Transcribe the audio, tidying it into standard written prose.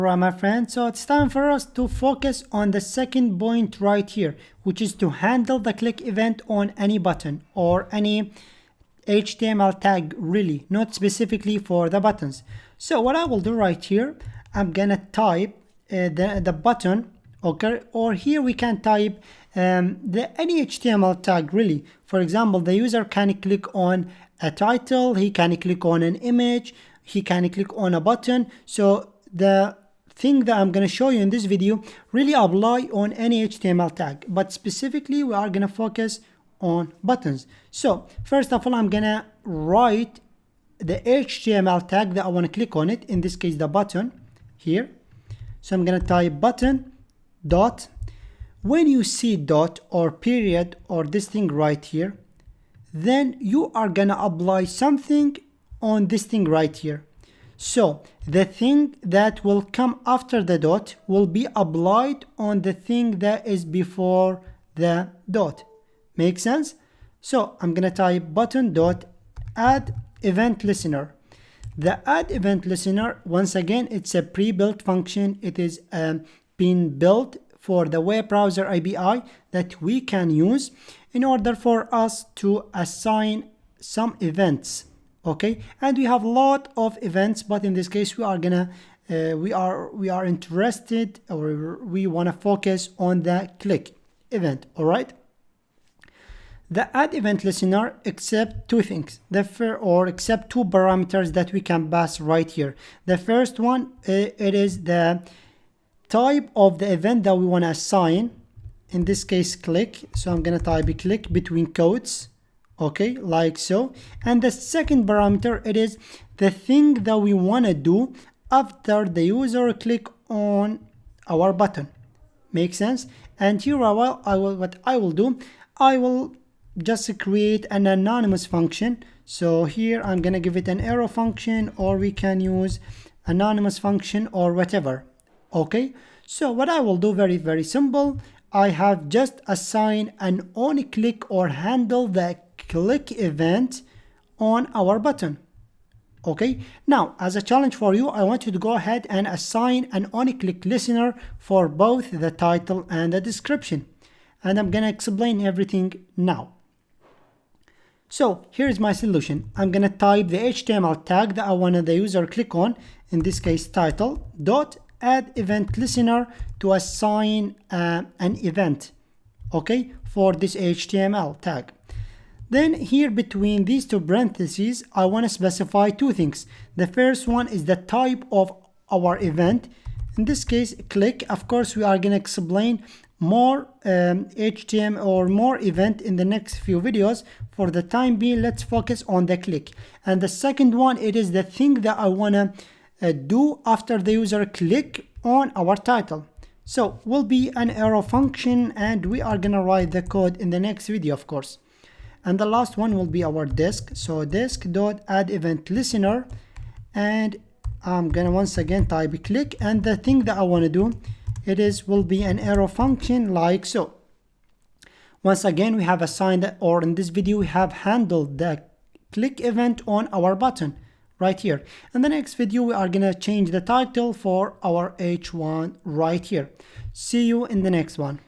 Alright, my friends, so it's time for us to focus on the second point right here, which is to handle the click event on any button or any HTML tag, really, not specifically for the buttons. So what I will do right here, I'm gonna type the button, okay, or here we can type any HTML tag, really. For example, the user can click on a title, he can click on an image, he can click on a button. So the thing that I'm going to show you in this video really apply on any HTML tag, but specifically we are going to focus on buttons. So first of all, I'm going to write the HTML tag that I want to click on it, in this case the button here. So I'm going to type button dot. When you see dot or period or this thing right here, then you are going to apply something on this thing right here. So the thing that will come after the dot will be applied on the thing that is before the dot. Make sense? So I'm gonna type button dot add event listener. The add event listener, once again, it's a pre-built function. It is been built for the web browser API that we can use in order for us to assign some events. Okay, and we have a lot of events, but in this case we are gonna we are interested, or we want to focus on the click event. All right, the add event listener accept two things, accept two parameters that we can pass right here. The first one, it is the type of the event that we want to assign, in this case click. So I'm gonna type a click between quotes, okay, like so. And the second parameter, it is the thing that we want to do after the user click on our button. Make sense? And here what I will do, I will just create an anonymous function. So here I'm gonna give it an arrow function, or we can use anonymous function or whatever. Okay, so what I will do, very simple, I have just assigned an on click or handle the click event on our button. Okay, now as a challenge for you, I want you to go ahead and assign an on click listener for both the title and the description, and I'm gonna explain everything now. So here's my solution. I'm gonna type the HTML tag that I want the user click on, in this case title dot add event listener, to assign an event, okay, for this HTML tag. Then here between these two parentheses, I want to specify two things. The first one is the type of our event, in this case click. Of course we are going to explain more HTML or more event in the next few videos. For the time being, let's focus on the click. And the second one, it is the thing that I want to do after the user click on our title. So will be an arrow function, and we are gonna write the code in the next video, of course. And the last one will be our disk. So disk dot add event listener, and I'm gonna once again type click, and the thing that I want to do, will be an arrow function like so. Once again, we have assigned, or in this video we have handled the click event on our button right here. In the next video we are gonna change the title for our H1 right here. See you in the next one.